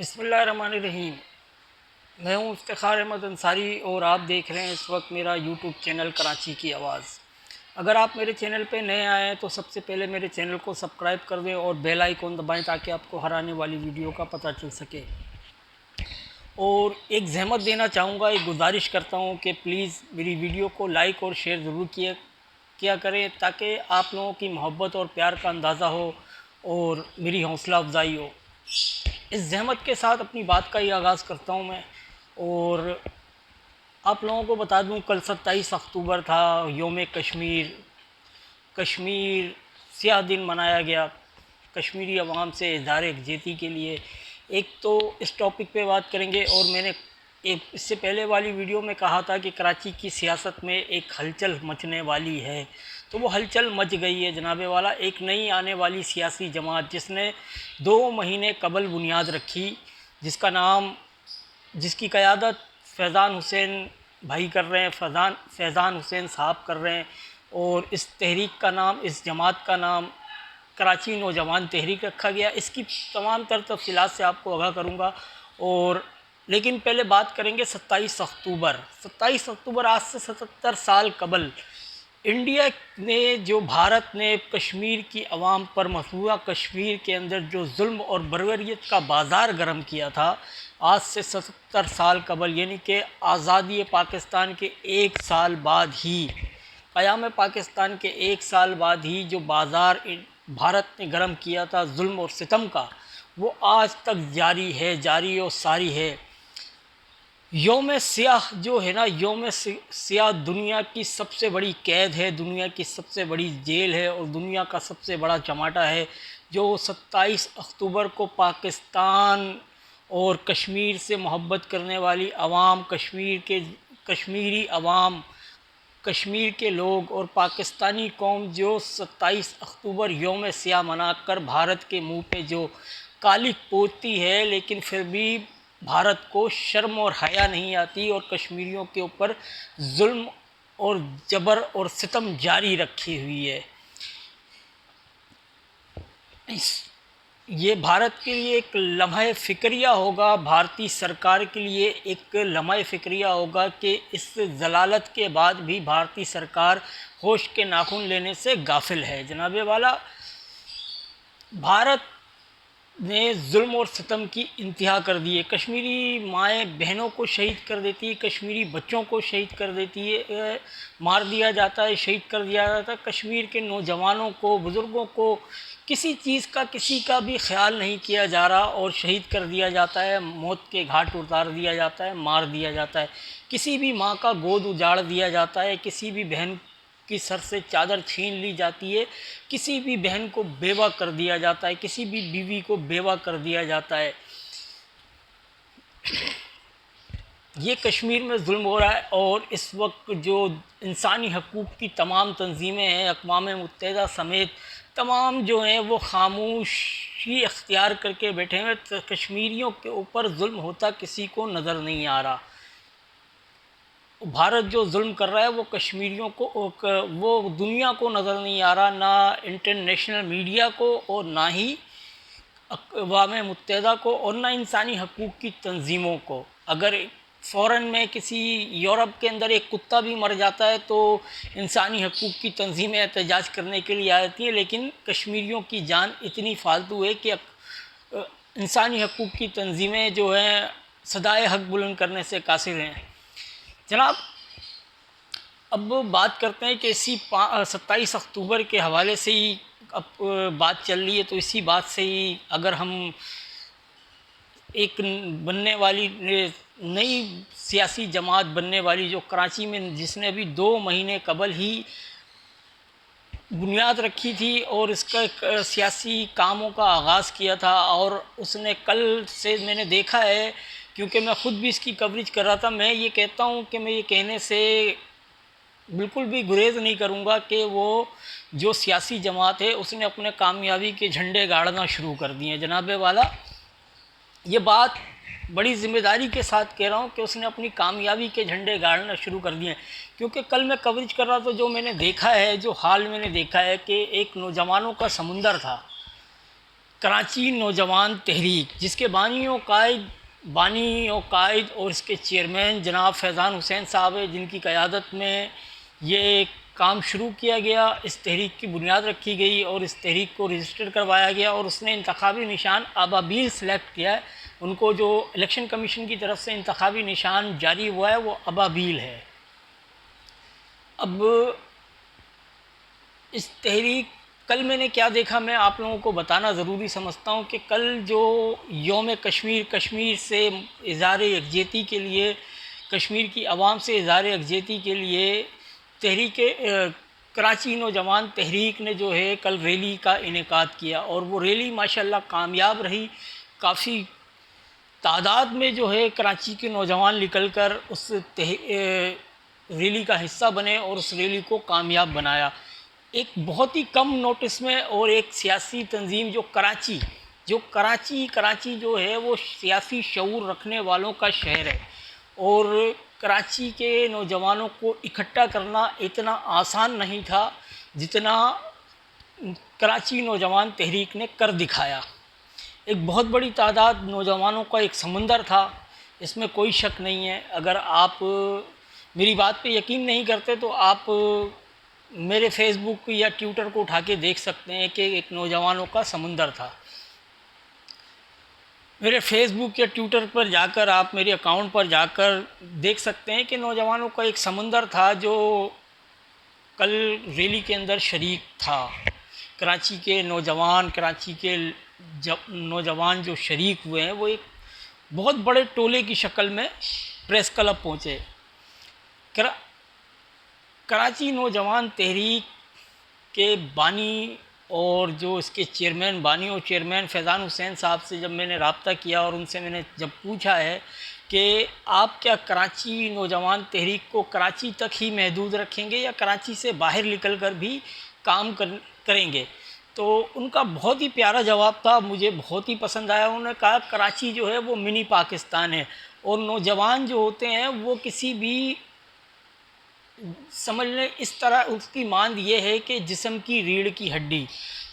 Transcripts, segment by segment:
बिस्मिल्लाहिर्रहमानिर्रहीम। मैं हूँ इफ्तिखार अहमद अंसारी और आप देख रहे हैं इस वक्त मेरा यूट्यूब चैनल कराची की आवाज़। अगर आप मेरे चैनल पे नए आए हैं तो सबसे पहले मेरे चैनल को सब्सक्राइब कर दें और बेल आइकॉन दबाएं ताकि आपको हर आने वाली वीडियो का पता चल सके। और एक ज़हमत देना चाहूँगा, एक गुजारिश करता हूँ कि प्लीज़ मेरी वीडियो को लाइक और शेयर ज़रूर किया करें ताकि आप लोगों की मोहब्बत और प्यार का अंदाज़ा हो और मेरी हौसला अफजाई हो। इस ज़हमत के साथ अपनी बात का ही आगाज़ करता हूँ मैं। और आप लोगों को बता दूँ, कल 27 अक्टूबर था, योम कश्मीर। कश्मीर स्याह दिन मनाया गया कश्मीरी अवाम से इज़हार यकजहती के लिए। एक तो इस टॉपिक पे बात करेंगे और मैंने एक इससे पहले वाली वीडियो में कहा था कि कराची की सियासत में एक हलचल मचने वाली है, तो वो हलचल मच गई है जनाबे वाला। एक नई आने वाली सियासी जमात जिसने 2 महीने कबल बुनियाद रखी, जिसकी क़यादत फैज़ान हुसैन भाई कर रहे हैं, फैज़ान हुसैन साहब कर रहे हैं। और इस तहरीक का नाम, इस जमात का नाम कराची नौजवान तहरीक रखा गया। इसकी तमाम तर तफसीलात से आपको आगाह करूँगा। और लेकिन पहले बात करेंगे 27 अक्टूबर। 27 अक्टूबर आज से 77 साल कबल इंडिया ने, जो भारत ने कश्मीर की आवाम पर, मसूदा कश्मीर के अंदर जो जुल्म और बर्बरियत का बाज़ार गर्म किया था, आज से 77 साल कबल, यानी कि आज़ादी पाकिस्तान के 1 साल बाद ही, क़याम पाकिस्तान के 1 साल बाद ही जो बाज़ार भारत ने गर्म किया था जुल्म और सितम का, वो आज तक जारी और सारी है। योम सियाह जो है ना, योम सियाह दुनिया की सबसे बड़ी कैद है, दुनिया की सबसे बड़ी जेल है और दुनिया का सबसे बड़ा चमाटा है, जो 27 अक्टूबर को पाकिस्तान और कश्मीर से मोहब्बत करने वाली आवाम, कश्मीरी आवाम, कश्मीर के लोग और पाकिस्तानी कौम जो 27 अक्टूबर योम सियाह मनाकर भारत के मुंह पे जो कालिक पोतती है, लेकिन फिर भी भारत को शर्म और हया नहीं आती और कश्मीरियों के ऊपर जुल्म और जबर और सितम जारी रखी हुई है। ये भारत के लिए एक लम्हा फ़िक्रिया होगा, भारतीय सरकार के लिए एक लम्हा फ़िक्रिया होगा कि इस ज़लालत के बाद भी भारतीय सरकार होश के नाखून लेने से गाफिल है। जनाबे वाला, भारत ने जुल्म और सितम की इंतहा कर दी है। कश्मीरी माएँ बहनों को शहीद कर देती है, कश्मीरी बच्चों को शहीद कर देती है, मार दिया जाता है, शहीद कर दिया जाता है। कश्मीर के नौजवानों को, बुज़ुर्गों को किसी चीज़ का, किसी का भी ख्याल नहीं किया जा रहा और शहीद कर दिया जाता है, मौत के घाट उतार दिया जाता है, मार दिया जाता है। किसी भी माँ का गोद उजाड़ दिया जाता है, किसी भी बहन की सर से चादर छीन ली जाती है, किसी भी बहन को बेवा कर दिया जाता है, किसी भी बीवी को बेवा कर दिया जाता है। ये कश्मीर में जुल्म हो रहा है। और इस वक्त जो इंसानी हकूक़ की तमाम तंजीमें हैं, अक़वाम मुत्तहिदा समेत तमाम जो हैं, वो खामोशी अख्तियार करके बैठे हैं। तो कश्मीरियों के ऊपर जुल्म होता किसी को नज़र नहीं आ रहा। भारत जो जुल्म कर रहा है वो कश्मीरियों को, वो दुनिया को नज़र नहीं आ रहा, ना इंटरनेशनल मीडिया को और ना ही अक़वाम मुत्तहिदा को और ना इंसानी हकूक़ की तंजीमों को। अगर फ़ौरन में किसी यूरोप के अंदर एक कुत्ता भी मर जाता है तो इंसानी हकूक़ की तंजीमें एहतजाज करने के लिए आती हैं, लेकिन कश्मीरियों की जान इतनी फालतू है कि इंसानी हकूक़ की तंजीमें जो हैं सदाए हक बुलंद करने से कासिर हैं। जनाब, अब बात करते हैं कि इसी 27 अक्टूबर के हवाले से ही अब बात चल रही है, तो इसी बात से ही अगर हम एक बनने वाली नई सियासी जमात बनने वाली जो कराची में, जिसने अभी 2 महीने कबल ही बुनियाद रखी थी और इसका सियासी कामों का आगाज़ किया था, और उसने कल से मैंने देखा है, क्योंकि मैं ख़ुद भी इसकी कवरेज कर रहा था। मैं ये कहता हूँ कि मैं ये कहने से बिल्कुल भी गुरेज़ नहीं करूँगा कि वो जो सियासी जमात है उसने अपने कामयाबी के झंडे गाड़ना शुरू कर दिए हैं। जनाबे वाला, ये बात बड़ी ज़िम्मेदारी के साथ कह रहा हूँ कि उसने अपनी कामयाबी के झंडे गाड़ना शुरू कर दिए हैं। क्योंकि कल मैं कवरेज कर रहा था, जो मैंने देखा है, जो हाल मैंने देखा है कि एक नौजवानों का समुंदर था, कराची नौजवान तहरीक, जिसके बानी और कायद और इसके चेयरमैन जनाब फैज़ान हुसैन साहब है, जिनकी क़यादत में ये काम शुरू किया गया। इस तहरीक की बुनियाद रखी गई और इस तहरीक को रजिस्टर करवाया गया और उसने इंतखाबी निशान अबाबील सेलेक्ट किया है। उनको जो इलेक्शन कमीशन की तरफ से इंतखाबी निशान जारी हुआ है वो अबाबील है। अब इस तहरीक, कल मैंने क्या देखा, मैं आप लोगों को बताना ज़रूरी समझता हूँ कि कल जो योम कश्मीर से इज़हार यकजहती के लिए, कश्मीर की आवाम से इज़हार यकजहती के लिए कराची नौजवान तहरीक ने जो है कल रैली का इनेकाद किया और वो रैली माशाल्लाह कामयाब रही। काफ़ी तादाद में जो है कराची के नौजवान निकल कर उस रैली का हिस्सा बने और उस रैली को कामयाब बनाया। एक बहुत ही कम नोटिस में और एक सियासी तंजीम जो कराची जो है वो सियासी शऊर रखने वालों का शहर है और कराची के नौजवानों को इकट्ठा करना इतना आसान नहीं था जितना कराची नौजवान तहरीक ने कर दिखाया। एक बहुत बड़ी तादाद नौजवानों का एक समंदर था, इसमें कोई शक नहीं है। अगर आप मेरी बात पे यकीन नहीं करते तो आप मेरे फेसबुक या ट्विटर को उठा के देख सकते हैं कि एक नौजवानों का समंदर था। मेरे फेसबुक या ट्विटर पर जाकर, आप मेरे अकाउंट पर जाकर देख सकते हैं कि नौजवानों का एक समंदर था जो कल रैली के अंदर शरीक था। कराची के नौजवान जो शरीक हुए हैं वो एक बहुत बड़े टोले की शक्ल में प्रेस क्लब पहुँचे। कराची नौजवान तहरीक के बानी और जो इसके चेयरमैन फैज़ान हुसैन साहब से जब मैंने रब्ता किया और उनसे मैंने जब पूछा है कि आप क्या कराची नौजवान तहरीक को कराची तक ही महदूद रखेंगे या कराची से बाहर निकल कर भी काम करेंगे, तो उनका बहुत ही प्यारा जवाब था, मुझे बहुत ही पसंद आया। उन्होंने कहा कराची जो है वो मिनी पाकिस्तान है और नौजवान जो होते हैं वो किसी भी, समझ लें इस तरह, उसकी मांद ये है कि जिस्म की रीढ़ की हड्डी।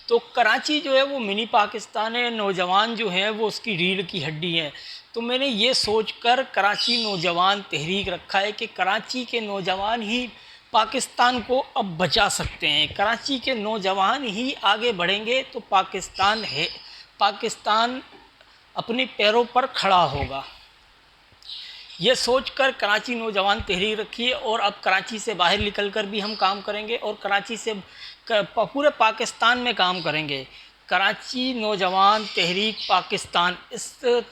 तो कराची जो है वो मिनी पाकिस्तान है, नौजवान जो हैं वो उसकी रीढ़ की हड्डी हैं। तो मैंने ये सोचकर कराची नौजवान तहरीक रखा है कि कराची के नौजवान ही पाकिस्तान को अब बचा सकते हैं। कराची के नौजवान ही आगे बढ़ेंगे तो पाकिस्तान अपने पैरों पर खड़ा होगा। ये सोचकर कराची नौजवान तहरीक रखी है और अब कराची से बाहर निकलकर भी हम काम करेंगे और कराची से पूरे पाकिस्तान में काम करेंगे। कराची नौजवान तहरीक पाकिस्तान, इस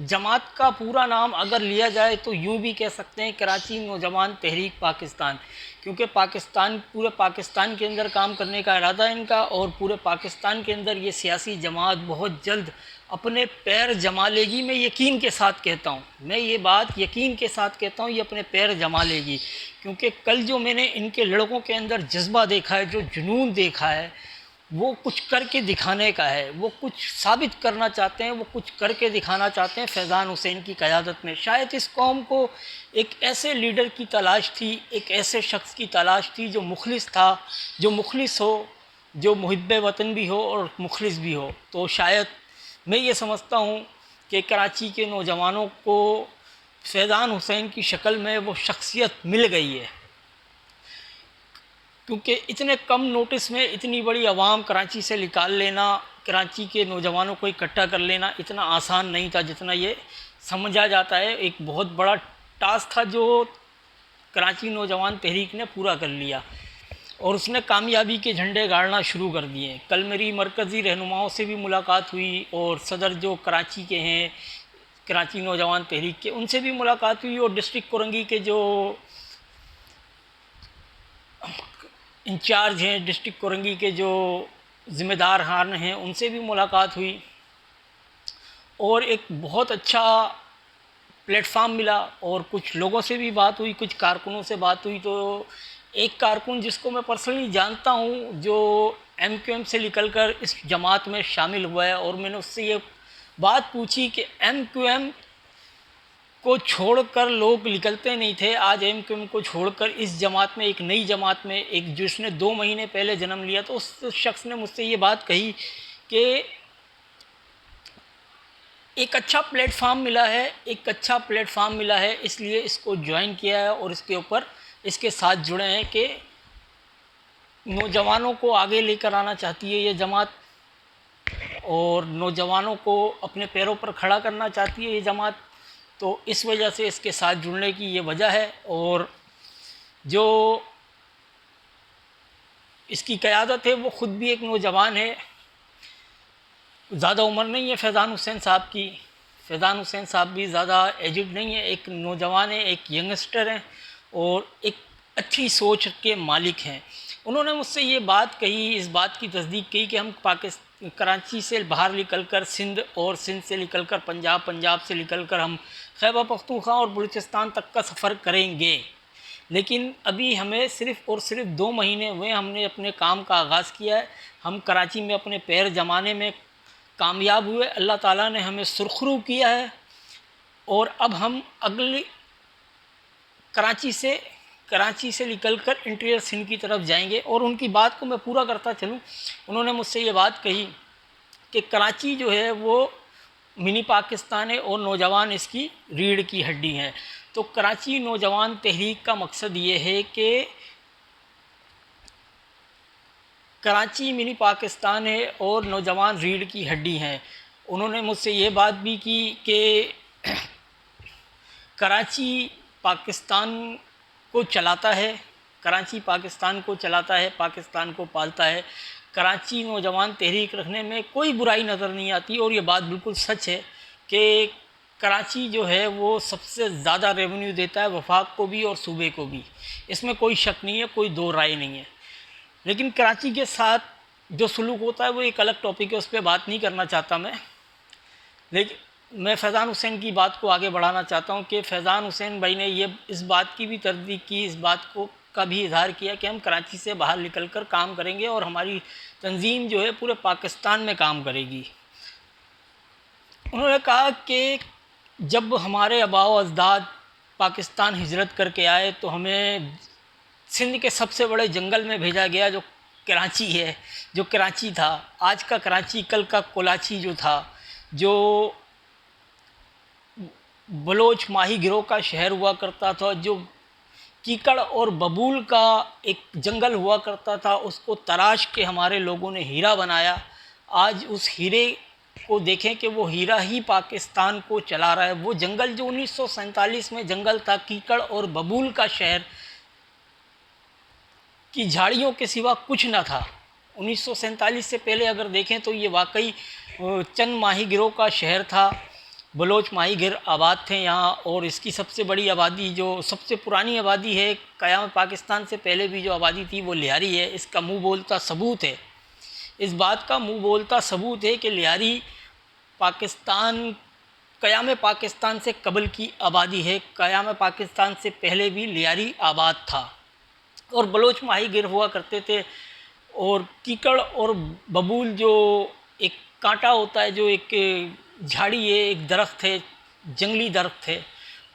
जमात का पूरा नाम अगर लिया जाए तो यूँ भी कह सकते हैं कराची नौजवान तहरीक पाकिस्तान, क्योंकि पूरे पाकिस्तान के अंदर काम करने का इरादा है इनका और पूरे पाकिस्तान के अंदर ये सियासी जमात बहुत जल्द अपने पैर जमा लेगी। मैं यकीन के साथ कहता हूँ, ये अपने पैर जमा लेगी, क्योंकि कल जो मैंने इनके लड़कों के अंदर जज्बा देखा है, जो जुनून देखा है, वो कुछ करके दिखाने का है। वो कुछ साबित करना चाहते हैं, वो कुछ करके दिखाना चाहते हैं। फैज़ान हुसैन की क़यादत में शायद इस कौम को एक ऐसे लीडर की तलाश थी, एक ऐसे शख्स की तलाश थी जो मुखलिस था, जो मुखलिस हो, जो मुहिब्बे वतन भी हो और मुखलिस भी हो। तो शायद मैं ये समझता हूँ कि कराची के नौजवानों को फैज़ान हुसैन की शक्ल में वो शख्सियत मिल गई है, क्योंकि इतने कम नोटिस में इतनी बड़ी आवाम कराची से निकाल लेना, कराची के नौजवानों को इकट्ठा कर लेना इतना आसान नहीं था जितना ये समझा जाता है। एक बहुत बड़ा टास्क था जो कराची नौजवान तहरीक ने पूरा कर लिया और उसने कामयाबी के झंडे गाड़ना शुरू कर दिए। कल मेरी मरकज़ी रहनुमाओं से भी मुलाकात हुई और सदर जो कराची के हैं, कराची नौजवान तहरीक के, उनसे भी मुलाकात हुई और डिस्ट्रिक्ट कोरंगी के जो इंचार्ज हैं, डिस्ट्रिक्ट कोरंगी के जो ज़िम्मेदार हान हैं, उनसे भी मुलाकात हुई और एक बहुत अच्छा प्लेटफार्म मिला और कुछ लोगों से भी बात हुई, कुछ कारकुनों से बात हुई। तो एक कारकुन जिसको मैं पर्सनली जानता हूँ, जो MQM से निकलकर इस जमात में शामिल हुआ है, और मैंने उससे ये बात पूछी कि MQM को छोड़कर लोग निकलते नहीं थे। आज MQM को छोड़कर इस जमात में, एक नई जमात में, एक जिसने 2 महीने पहले जन्म लिया, तो उस शख्स ने मुझसे ये बात कही कि एक अच्छा प्लेटफार्म मिला है, इसलिए इसको ज्वाइन किया है और इसके ऊपर इसके साथ जुड़े हैं कि नौजवानों को आगे लेकर आना चाहती है ये जमात, और नौजवानों को अपने पैरों पर खड़ा करना चाहती है ये जमात। तो इस वजह से इसके साथ जुड़ने की ये वजह है। और जो इसकी क़यादत है वो ख़ुद भी एक नौजवान है, ज़्यादा उम्र नहीं है फैज़ान हुसैन साहब की। फैज़ान हुसैन साहब भी ज़्यादा एजिड नहीं है, एक नौजवान है, एक यंगस्टर हैं और एक अच्छी सोच के मालिक हैं। उन्होंने मुझसे ये बात कही, इस बात की तस्दीक की कि हम कराची से बाहर निकलकर सिंध, और सिंध से निकलकर पंजाब, पंजाब से निकलकर हम खैबर पख्तूनख्वा और बलूचिस्तान तक का सफ़र करेंगे। लेकिन अभी हमें सिर्फ़ और सिर्फ 2 महीने हुए हमने अपने काम का आगाज़ किया है। हम कराची में अपने पैर जमाने में कामयाब हुए, अल्लाह ताला ने हमें सुरखरू किया है। और अब हम अगली कराची से निकलकर इंटीरियर सिंध की तरफ जाएंगे। और उनकी बात को मैं पूरा करता चलूँ, उन्होंने मुझसे ये बात कही कि कराची जो है वो मिनी पाकिस्तान है और नौजवान इसकी रीढ़ की हड्डी हैं। तो कराची नौजवान तहरीक का मकसद ये है कि कराची मिनी पाकिस्तान है और नौजवान रीढ़ की हड्डी हैं। उन्होंने मुझसे ये बात भी की कि कराची पाकिस्तान को चलाता है, कराची पाकिस्तान को चलाता है, पाकिस्तान को पालता है। कराची नौजवान तहरीक रखने में कोई बुराई नज़र नहीं आती और ये बात बिल्कुल सच है कि कराची जो है वो सबसे ज़्यादा रेवेन्यू देता है वफाक को भी और सूबे को भी, इसमें कोई शक नहीं है, कोई दो राय नहीं है। लेकिन कराची के साथ जो सलूक होता है वो एक अलग टॉपिक है, उस पर बात नहीं करना चाहता मैं। लेकिन मैं फैज़ान हुसैन की बात को आगे बढ़ाना चाहता हूँ कि फैज़ान हुसैन भाई ने इस बात की भी तरदीक की, इस बात को का भी इजहार किया कि हम कराची से बाहर निकलकर काम करेंगे और हमारी तंजीम जो है पूरे पाकिस्तान में काम करेगी। उन्होंने कहा कि जब हमारे आबाओ अजदाद पाकिस्तान हिजरत करके आए तो हमें सिंध के सबसे बड़े जंगल में भेजा गया जो कराची है, जो कराची था, आज का कराची कल का कोलाची जो था, जो बलोच माही गिरोह का शहर हुआ करता था, जो कीकड़ और बबूल का एक जंगल हुआ करता था, उसको तराश के हमारे लोगों ने हीरा बनाया। आज उस हीरे को देखें कि वो हीरा ही पाकिस्तान को चला रहा है। वो जंगल जो 1947 में जंगल था, कीकड़ और बबूल का शहर की झाड़ियों के सिवा कुछ न था। 1947 से पहले अगर देखें तो ये वाकई चंद माही गिरोह का शहर था। बलोच माही गिर आबाद थे यहाँ, और इसकी सबसे बड़ी आबादी, जो सबसे पुरानी आबादी है क़याम पाकिस्तान से पहले भी जो आबादी थी वो लिहारी है। इसका मुँह बोलता सबूत है, इस बात का मुँह बोलता सबूत है कि लिहारी क़याम पाकिस्तान से कबल की आबादी है। क़याम पाकिस्तान से पहले भी लिहारी आबाद था और बलोच माही गिर हुआ करते थे। और कीकड़ और बबूल जो एक कांटा होता है, जो एक झाड़ी है, एक दरख्त है, जंगली दरख्त है,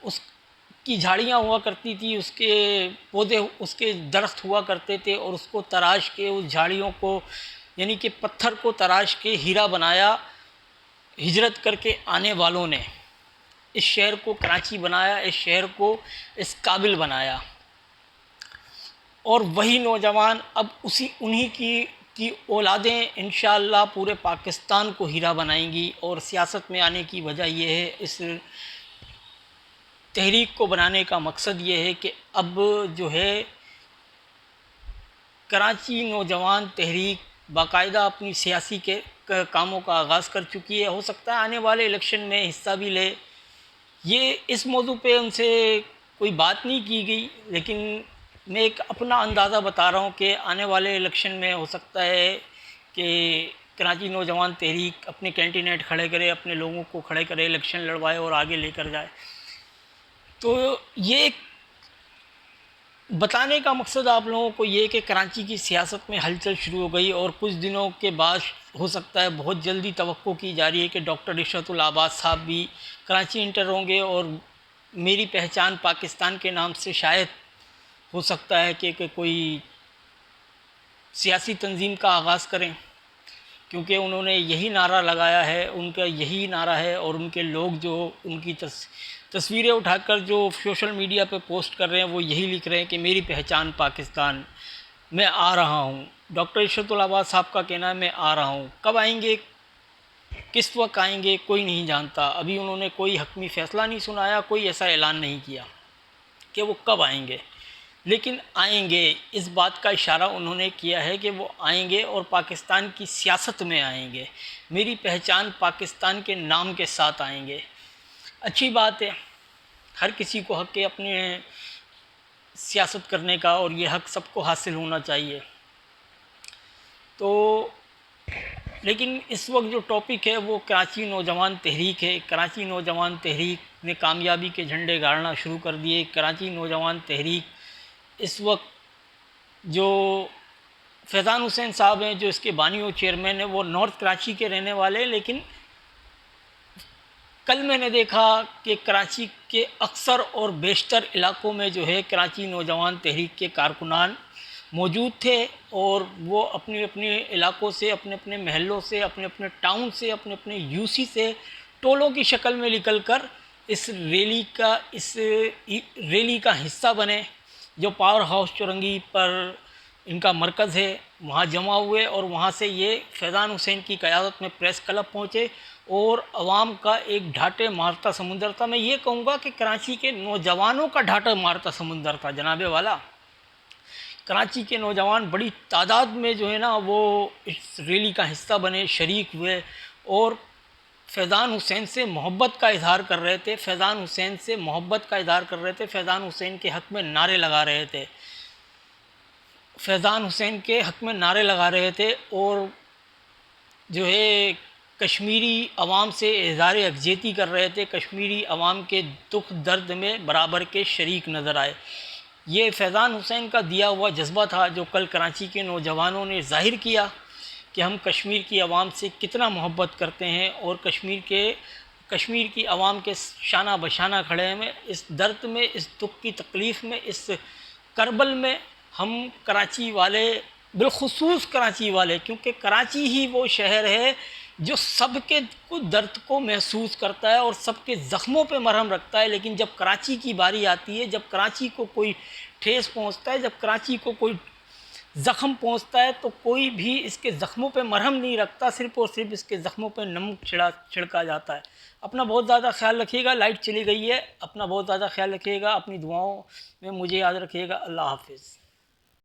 उसकी झाड़ियाँ हुआ करती थी, उसके पौधे, उसके दरख्त हुआ करते थे, और उसको तराश के, उस झाड़ियों को यानी कि पत्थर को तराश के हीरा बनाया हिजरत करके आने वालों ने। इस शहर को कराची बनाया, इस शहर को इस काबिल बनाया। और वही नौजवान अब उन्हीं की औलादें इंशाअल्लाह पूरे पाकिस्तान को हीरा बनाएंगी। और सियासत में आने की वजह यह है, इस तहरीक को बनाने का मकसद ये है कि अब जो है कराची नौजवान तहरीक बाकायदा अपनी सियासी के कामों का आगाज़ कर चुकी है। हो सकता है आने वाले इलेक्शन में हिस्सा भी ले। ये इस मौजू पे उनसे कोई बात नहीं की गई, लेकिन मैं एक अपना अंदाज़ा बता रहा हूँ कि आने वाले इलेक्शन में हो सकता है कि कराची नौजवान तहरीक अपने कैंडिडेट खड़े करे, अपने लोगों को खड़े करे, इलेक्शन लड़वाए और आगे लेकर जाए। तो ये बताने का मकसद आप लोगों को ये कि कराची की सियासत में हलचल शुरू हो गई, और कुछ दिनों के बाद हो सकता है, बहुत जल्दी तवक्को की जा रही है कि डॉक्टर इशरतुल आबाद साहब भी कराची इंटर होंगे और मेरी पहचान पाकिस्तान के नाम से शायद हो सकता है कि कोई सियासी तंजीम का आगाज़ करें। क्योंकि उन्होंने यही नारा लगाया है, उनका यही नारा है। और उनके लोग जो उनकी तस्वीरें उठाकर जो सोशल मीडिया पे पोस्ट कर रहे हैं वो यही लिख रहे हैं कि मेरी पहचान पाकिस्तान, मैं आ रहा हूँ। डॉक्टर इशरतुल अब्बास साहब का कहना है मैं आ रहा हूँ। कब आएंगे, किस वक्त आएंगे, कोई नहीं जानता। अभी उन्होंने कोई हतमी फ़ैसला नहीं सुनाया, कोई ऐसा ऐलान नहीं किया कि वो कब आएंगे, लेकिन आएंगे। इस बात का इशारा उन्होंने किया है कि वो आएंगे और पाकिस्तान की सियासत में आएंगे, मेरी पहचान पाकिस्तान के नाम के साथ आएंगे। अच्छी बात है, हर किसी को हक़ है अपने सियासत करने का, और ये हक़ सबको हासिल होना चाहिए। तो लेकिन इस वक्त जो टॉपिक है वो कराची नौजवान तहरीक है। कराची नौजवान तहरीक ने कामयाबी के झंडे गाड़ना शुरू कर दिए। कराची नौजवान तहरीक इस वक्त जो फैज़ान हुसैन साहब हैं, जो इसके बानी और चेयरमैन हैं, वो नॉर्थ कराची के रहने वाले हैं। लेकिन कल मैंने देखा कि कराची के अक्सर और बेशतर इलाक़ों में जो है कराची नौजवान तहरीक के कारकुनान मौजूद थे, और वो अपने अपने इलाक़ों से, अपने अपने महलों से, अपने अपने टाउन से, अपने अपने यूसी से टोलों की शक्ल में निकल कर इस रैली का हिस्सा बने। जो पावर हाउस चौरंगी पर इनका मरकज़ है वहाँ जमा हुए, और वहाँ से ये फैज़ान हुसैन की क़यादत में प्रेस क्लब पहुँचे, और आवाम का एक ढाटे मारता समुंदर था। मैं ये कहूँगा कि कराची के नौजवानों का ढाटे मारता समुंदर था जनाबे वाला। कराची के नौजवान बड़ी तादाद में जो है ना वो इस रैली का हिस्सा बने, शरीक हुए, और फैज़ान हुसैन से मोहब्बत का इज़हार कर रहे थे। फैज़ान हुसैन से मोहब्बत का इज़हार कर रहे थे। फैज़ान हुसैन के हक़ में नारे लगा रहे थे। फैज़ान हुसैन के हक़ में नारे लगा रहे थे, और जो है कश्मीरी अवाम से इज़हार यकजहती कर रहे थे। कश्मीरी अवाम के दुख दर्द में बराबर के शरीक नज़र आए। ये फैज़ान हुसैन का दिया हुआ जज्बा था जो कल कराची के नौजवानों ने ज़ाहिर किया कि हम कश्मीर की आवाम से कितना मोहब्बत करते हैं, और कश्मीर की आवाम के शाना बशाना खड़े हैं। इस दर्द में, इस दुख की तकलीफ़ में, इस करबल में हम कराची वाले, बिलखुसूस कराची वाले, क्योंकि कराची ही वो शहर है जो सबके दर्द को महसूस करता है और सबके ज़ख्मों पे मरहम रखता है। लेकिन जब कराची की बारी आती है, जब कराची को कोई ठेस पहुंचता है, जब कराची को कोई ज़ख्म पहुंचता है, तो कोई भी इसके ज़ख्मों पे मरहम नहीं रखता, सिर्फ़ और सिर्फ इसके ज़ख्मों पे नमक छिड़का जाता है। अपना बहुत ज़्यादा ख्याल रखिएगा। लाइट चली गई है, अपना बहुत ज़्यादा ख्याल रखिएगा। अपनी दुआओं में मुझे याद रखिएगा। अल्लाह हाफ़िज़।